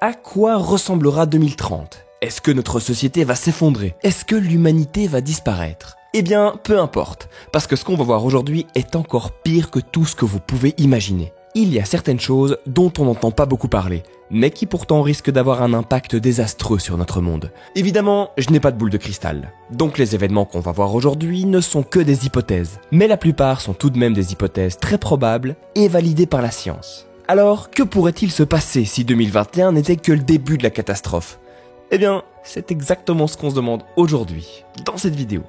À quoi ressemblera 2030 ? Est-ce que notre société va s'effondrer ? Est-ce que l'humanité va disparaître ? Eh bien, peu importe, parce que ce qu'on va voir aujourd'hui est encore pire que tout ce que vous pouvez imaginer. Il y a certaines choses dont on n'entend pas beaucoup parler, mais qui pourtant risquent d'avoir un impact désastreux sur notre monde. Évidemment, je n'ai pas de boule de cristal, donc les événements qu'on va voir aujourd'hui ne sont que des hypothèses. Mais la plupart sont tout de même des hypothèses très probables et validées par la science. Alors, que pourrait-il se passer si 2021 n'était que le début de la catastrophe ? Eh bien, c'est exactement ce qu'on se demande aujourd'hui, dans cette vidéo.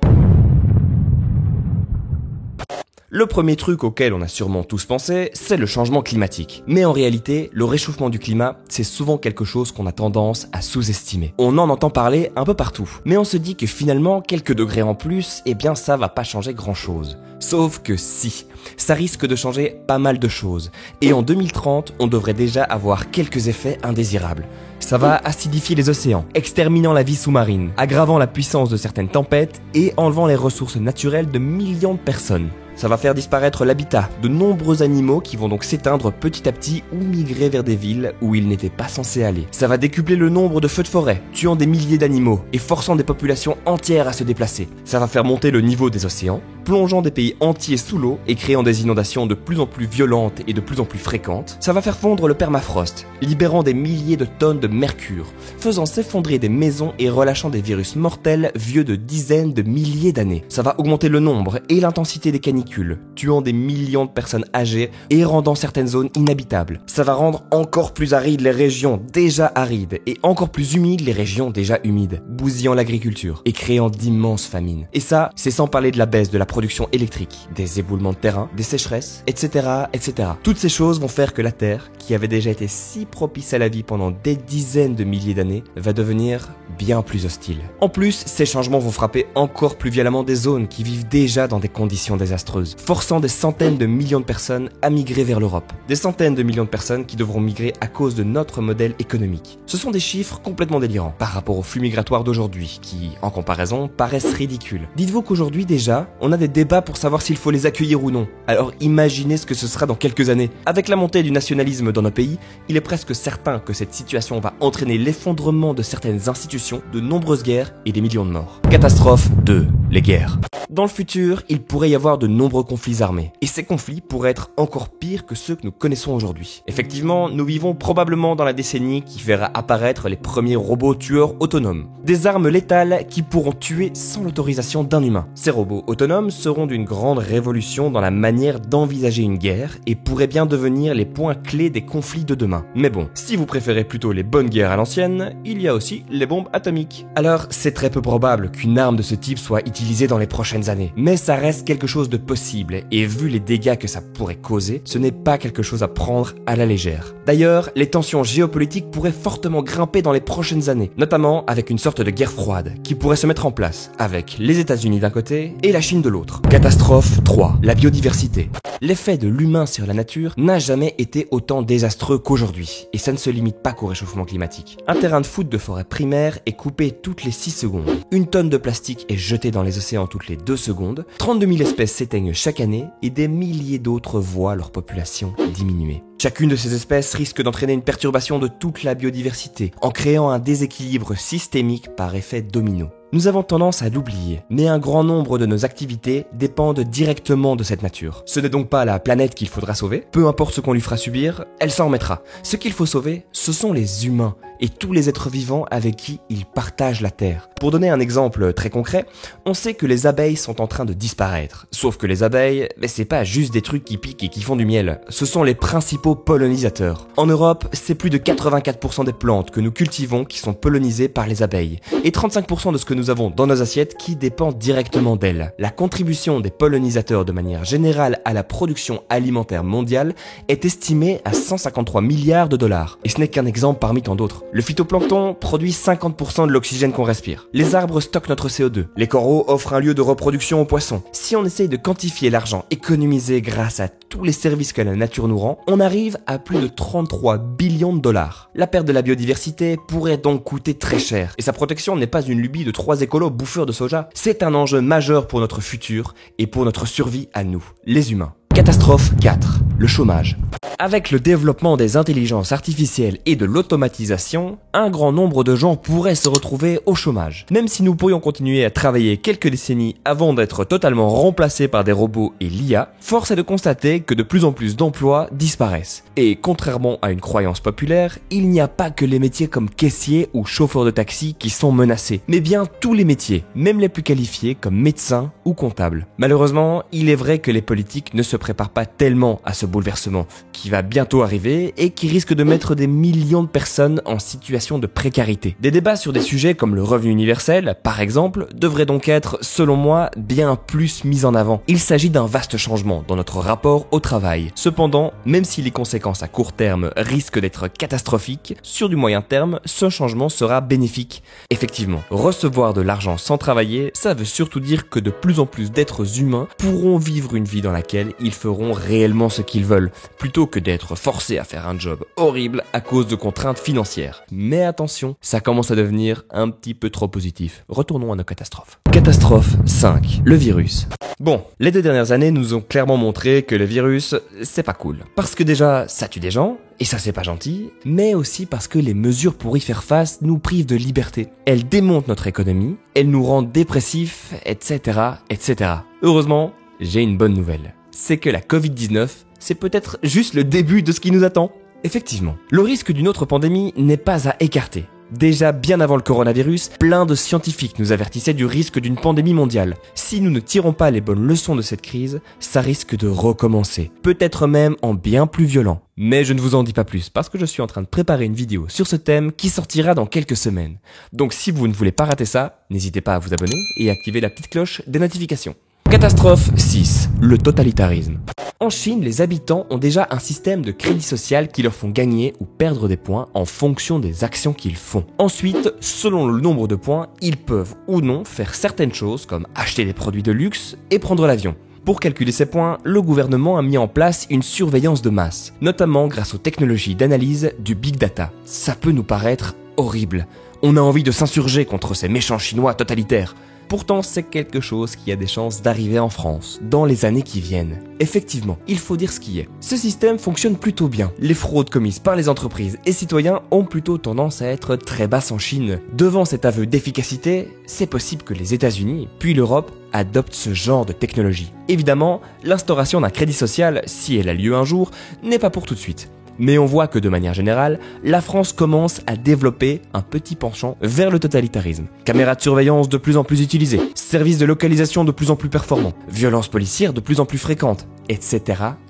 Le premier truc auquel on a sûrement tous pensé, c'est le changement climatique. Mais en réalité, le réchauffement du climat, c'est souvent quelque chose qu'on a tendance à sous-estimer. On en entend parler un peu partout, mais on se dit que finalement, quelques degrés en plus, eh bien ça va pas changer grand-chose. Sauf que si, ça risque de changer pas mal de choses. Et en 2030, on devrait déjà avoir quelques effets indésirables. Ça va acidifier les océans, exterminant la vie sous-marine, aggravant la puissance de certaines tempêtes et enlevant les ressources naturelles de millions de personnes. Ça va faire disparaître l'habitat de nombreux animaux qui vont donc s'éteindre petit à petit ou migrer vers des villes où ils n'étaient pas censés aller. Ça va décupler le nombre de feux de forêt, tuant des milliers d'animaux et forçant des populations entières à se déplacer. Ça va faire monter le niveau des océans, plongeant des pays entiers sous l'eau et créant des inondations de plus en plus violentes et de plus en plus fréquentes. Ça va faire fondre le permafrost, libérant des milliers de tonnes de mercure, faisant s'effondrer des maisons et relâchant des virus mortels vieux de dizaines de milliers d'années. Ça va augmenter le nombre et l'intensité des canicules, tuant des millions de personnes âgées et rendant certaines zones inhabitables. Ça va rendre encore plus arides les régions déjà arides et encore plus humides les régions déjà humides, bousillant l'agriculture et créant d'immenses famines. Et ça, c'est sans parler de la baisse de la production électrique, des éboulements de terrain, des sécheresses, etc., etc. Toutes ces choses vont faire que la Terre, qui avait déjà été si propice à la vie pendant des dizaines de milliers d'années, va devenir bien plus hostile. En plus, ces changements vont frapper encore plus violemment des zones qui vivent déjà dans des conditions désastreuses, forçant des centaines de millions de personnes à migrer vers l'Europe. Des centaines de millions de personnes qui devront migrer à cause de notre modèle économique. Ce sont des chiffres complètement délirants par rapport aux flux migratoires d'aujourd'hui, qui, en comparaison, paraissent ridicules. Dites-vous qu'aujourd'hui déjà, on a des débats pour savoir s'il faut les accueillir ou non. Alors imaginez ce que ce sera dans quelques années. Avec la montée du nationalisme dans nos pays, il est presque certain que cette situation va entraîner l'effondrement de certaines institutions, de nombreuses guerres et des millions de morts. Catastrophe 2. Les guerres. Dans le futur, il pourrait y avoir de nombreux conflits armés. Et ces conflits pourraient être encore pires que ceux que nous connaissons aujourd'hui. Effectivement, nous vivons probablement dans la décennie qui verra apparaître les premiers robots tueurs autonomes. Des armes létales qui pourront tuer sans l'autorisation d'un humain. Ces robots autonomes seront d'une grande révolution dans la manière d'envisager une guerre et pourraient bien devenir les points clés des conflits de demain. Mais bon, si vous préférez plutôt les bonnes guerres à l'ancienne, il y a aussi les bombes atomiques. Alors, c'est très peu probable qu'une arme de ce type soit utilisée dans les prochaines années. Mais ça reste quelque chose de possible et vu les dégâts que ça pourrait causer, ce n'est pas quelque chose à prendre à la légère. D'ailleurs, les tensions géopolitiques pourraient fortement grimper dans les prochaines années, notamment avec une sorte de guerre froide qui pourrait se mettre en place avec les États-Unis d'un côté et la Chine de l'autre. Catastrophe 3. La biodiversité. L'effet de l'humain sur la nature n'a jamais été autant désastreux qu'aujourd'hui, et ça ne se limite pas qu'au réchauffement climatique. Un terrain de foot de forêt primaire est coupé toutes les 6 secondes. Une tonne de plastique est jetée dans les océans toutes les 2 secondes. 32 000 espèces s'éteignent chaque année et des milliers d'autres voient leur population diminuer. Chacune de ces espèces risque d'entraîner une perturbation de toute la biodiversité, en créant un déséquilibre systémique par effet domino. Nous avons tendance à l'oublier, mais un grand nombre de nos activités dépendent directement de cette nature. Ce n'est donc pas la planète qu'il faudra sauver, peu importe ce qu'on lui fera subir, elle s'en remettra. Ce qu'il faut sauver, ce sont les humains et tous les êtres vivants avec qui ils partagent la Terre. Pour donner un exemple très concret, on sait que les abeilles sont en train de disparaître. Sauf que les abeilles, c'est pas juste des trucs qui piquent et qui font du miel, ce sont les principaux pollinisateurs. En Europe, c'est plus de 84% des plantes que nous cultivons qui sont pollinisées par les abeilles, et 35% de ce que nous avons dans nos assiettes qui dépend directement d'elles. La contribution des pollinisateurs de manière générale à la production alimentaire mondiale est estimée à 153 milliards de dollars. Et ce n'est qu'un exemple parmi tant d'autres. Le phytoplancton produit 50% de l'oxygène qu'on respire. Les arbres stockent notre CO2. Les coraux offrent un lieu de reproduction aux poissons. Si on essaye de quantifier l'argent économisé grâce à tous les services que la nature nous rend, on arrive à plus de 33 billions de dollars. La perte de la biodiversité pourrait donc coûter très cher. Et sa protection n'est pas une lubie de 3 écolos bouffeurs de soja. C'est un enjeu majeur pour notre futur et pour notre survie à nous, les humains. Catastrophe 4. Le chômage. Avec le développement des intelligences artificielles et de l'automatisation, un grand nombre de gens pourraient se retrouver au chômage. Même si nous pourrions continuer à travailler quelques décennies avant d'être totalement remplacés par des robots et l'IA, force est de constater que de plus en plus d'emplois disparaissent. Et contrairement à une croyance populaire, il n'y a pas que les métiers comme caissier ou chauffeur de taxi qui sont menacés, mais bien tous les métiers, même les plus qualifiés comme médecin ou comptable. Malheureusement, il est vrai que les politiques ne se préparent pas tellement à ce bouleversement, qui va bientôt arriver et qui risque de mettre des millions de personnes en situation de précarité. Des débats sur des sujets comme le revenu universel, par exemple, devraient donc être, selon moi, bien plus mis en avant. Il s'agit d'un vaste changement dans notre rapport au travail. Cependant, même si les conséquences à court terme risquent d'être catastrophiques, sur du moyen terme, ce changement sera bénéfique. Effectivement, recevoir de l'argent sans travailler, ça veut surtout dire que de plus en plus d'êtres humains pourront vivre une vie dans laquelle ils feront réellement ce qu'ils veulent, plutôt que d'être forcés à faire un job horrible à cause de contraintes financières. Mais attention, ça commence à devenir un petit peu trop positif. Retournons à nos catastrophes. Catastrophe 5. Le virus. Bon, les 2 dernières années nous ont clairement montré que le virus, c'est pas cool. Parce que déjà, ça tue des gens, et ça c'est pas gentil, mais aussi parce que les mesures pour y faire face nous privent de liberté. Elles démontent notre économie, elles nous rendent dépressifs, etc., etc. Heureusement, j'ai une bonne nouvelle. C'est que la Covid-19, c'est peut-être juste le début de ce qui nous attend. Effectivement, le risque d'une autre pandémie n'est pas à écarter. Déjà bien avant le coronavirus, plein de scientifiques nous avertissaient du risque d'une pandémie mondiale. Si nous ne tirons pas les bonnes leçons de cette crise, ça risque de recommencer. Peut-être même en bien plus violent. Mais je ne vous en dis pas plus parce que je suis en train de préparer une vidéo sur ce thème qui sortira dans quelques semaines. Donc si vous ne voulez pas rater ça, n'hésitez pas à vous abonner et activer la petite cloche des notifications. Catastrophe 6. Le totalitarisme. En Chine, les habitants ont déjà un système de crédit social qui leur font gagner ou perdre des points en fonction des actions qu'ils font. Ensuite, selon le nombre de points, ils peuvent ou non faire certaines choses comme acheter des produits de luxe et prendre l'avion. Pour calculer ces points, le gouvernement a mis en place une surveillance de masse, notamment grâce aux technologies d'analyse du big data. Ça peut nous paraître horrible. On a envie de s'insurger contre ces méchants Chinois totalitaires. Pourtant, c'est quelque chose qui a des chances d'arriver en France, dans les années qui viennent. Effectivement, il faut dire ce qui est. Ce système fonctionne plutôt bien. Les fraudes commises par les entreprises et citoyens ont plutôt tendance à être très basses en Chine. Devant cet aveu d'efficacité, c'est possible que les États-Unis, puis l'Europe, adoptent ce genre de technologie. Évidemment, l'instauration d'un crédit social, si elle a lieu un jour, n'est pas pour tout de suite. Mais on voit que de manière générale, la France commence à développer un petit penchant vers le totalitarisme. Caméras de surveillance de plus en plus utilisées, services de localisation de plus en plus performants, violences policières de plus en plus fréquentes, etc.,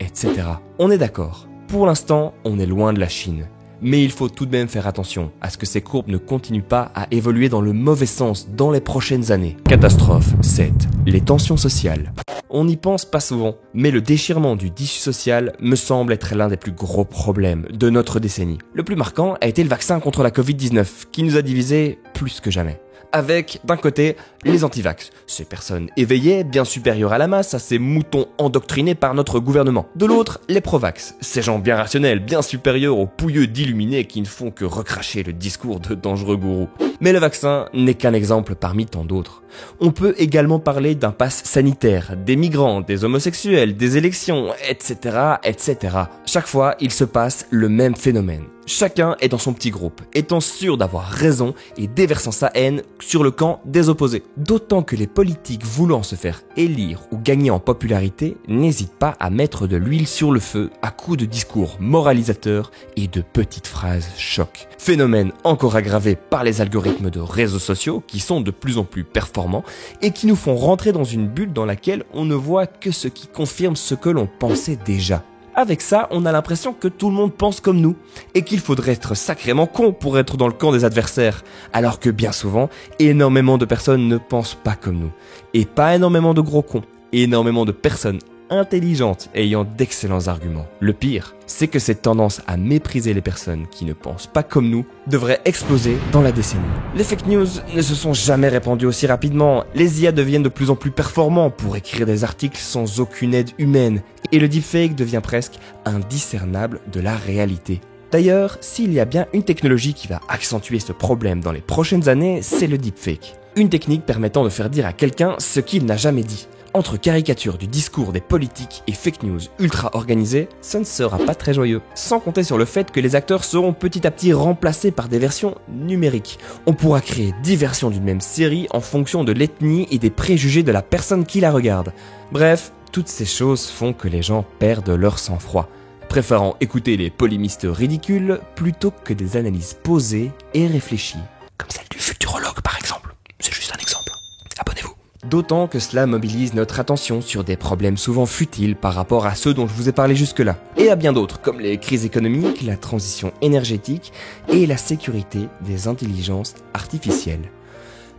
etc. On est d'accord. Pour l'instant, on est loin de la Chine. Mais il faut tout de même faire attention à ce que ces courbes ne continuent pas à évoluer dans le mauvais sens dans les prochaines années. Catastrophe 7. Les tensions sociales. On n'y pense pas souvent, mais le déchirement du tissu social me semble être l'un des plus gros problèmes de notre décennie. Le plus marquant a été le vaccin contre la Covid-19, qui nous a divisés plus que jamais. Avec, d'un côté, les antivax, ces personnes éveillées, bien supérieures à la masse, à ces moutons endoctrinés par notre gouvernement. De l'autre, les provax, ces gens bien rationnels, bien supérieurs aux pouilleux d'illuminés qui ne font que recracher le discours de dangereux gourous. Mais le vaccin n'est qu'un exemple parmi tant d'autres. On peut également parler d'un pass sanitaire, des migrants, des homosexuels, des élections, etc., etc. Chaque fois, il se passe le même phénomène. Chacun est dans son petit groupe, étant sûr d'avoir raison et déversant sa haine sur le camp des opposés. D'autant que les politiques voulant se faire élire ou gagner en popularité n'hésitent pas à mettre de l'huile sur le feu à coups de discours moralisateurs et de petites phrases choc. Phénomène encore aggravé par les algorithmes de réseaux sociaux qui sont de plus en plus performants et qui nous font rentrer dans une bulle dans laquelle on ne voit que ce qui confirme ce que l'on pensait déjà. Avec ça, on a l'impression que tout le monde pense comme nous et qu'il faudrait être sacrément con pour être dans le camp des adversaires, alors que bien souvent, énormément de personnes ne pensent pas comme nous. Et pas énormément de gros cons, énormément de personnes intelligentes ayant d'excellents arguments. Le pire, c'est que cette tendance à mépriser les personnes qui ne pensent pas comme nous devrait exploser dans la décennie. Les fake news ne se sont jamais répandues aussi rapidement, les IA deviennent de plus en plus performants pour écrire des articles sans aucune aide humaine, et le deepfake devient presque indiscernable de la réalité. D'ailleurs, s'il y a bien une technologie qui va accentuer ce problème dans les prochaines années, c'est le deepfake. Une technique permettant de faire dire à quelqu'un ce qu'il n'a jamais dit, entre caricatures du discours des politiques et fake news ultra organisées, ça ne sera pas très joyeux. Sans compter sur le fait que les acteurs seront petit à petit remplacés par des versions numériques. On pourra créer 10 versions d'une même série en fonction de l'ethnie et des préjugés de la personne qui la regarde. Bref, toutes ces choses font que les gens perdent leur sang-froid, préférant écouter les polémistes ridicules plutôt que des analyses posées et réfléchies. Comme celle du futurologue par exemple. C'est juste un exemple. Abonnez-vous. D'autant que cela mobilise notre attention sur des problèmes souvent futiles par rapport à ceux dont je vous ai parlé jusque-là. Et à bien d'autres, comme les crises économiques, la transition énergétique et la sécurité des intelligences artificielles.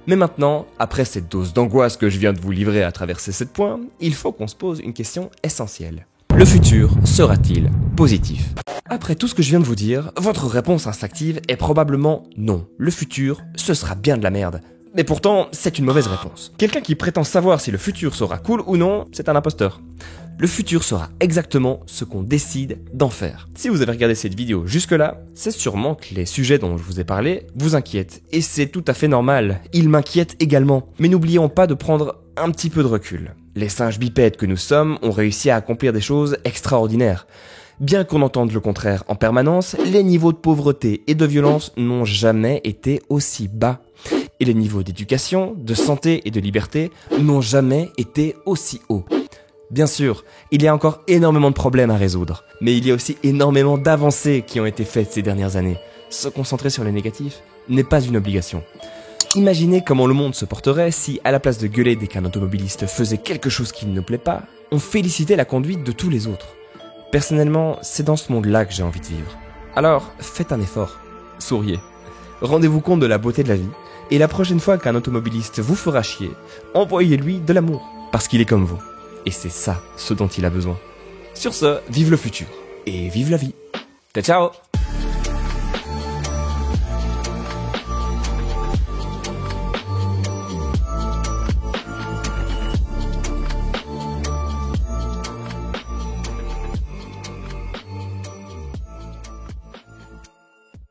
Mais maintenant, après cette dose d'angoisse que je viens de vous livrer à travers ces 7 points, il faut qu'on se pose une question essentielle. Le futur sera-t-il positif ? Après tout ce que je viens de vous dire, votre réponse instinctive est probablement non. Le futur, ce sera bien de la merde. Mais pourtant, c'est une mauvaise réponse. Quelqu'un qui prétend savoir si le futur sera cool ou non, c'est un imposteur. Le futur sera exactement ce qu'on décide d'en faire. Si vous avez regardé cette vidéo jusque-là, c'est sûrement que les sujets dont je vous ai parlé vous inquiètent. Et c'est tout à fait normal, ils m'inquiètent également. Mais n'oublions pas de prendre un petit peu de recul. Les singes bipèdes que nous sommes ont réussi à accomplir des choses extraordinaires. Bien qu'on entende le contraire en permanence, les niveaux de pauvreté et de violence n'ont jamais été aussi bas. Et les niveaux d'éducation, de santé et de liberté n'ont jamais été aussi hauts. Bien sûr, il y a encore énormément de problèmes à résoudre, mais il y a aussi énormément d'avancées qui ont été faites ces dernières années. Se concentrer sur les négatifs n'est pas une obligation. Imaginez comment le monde se porterait si, à la place de gueuler dès qu'un automobiliste faisait quelque chose qui ne nous plaît pas, on félicitait la conduite de tous les autres. Personnellement, c'est dans ce monde-là que j'ai envie de vivre. Alors, faites un effort. Souriez. Rendez-vous compte de la beauté de la vie, et la prochaine fois qu'un automobiliste vous fera chier, envoyez-lui de l'amour, parce qu'il est comme vous. Et c'est ça ce dont il a besoin. Sur ce, vive le futur, et vive la vie. Ciao ciao.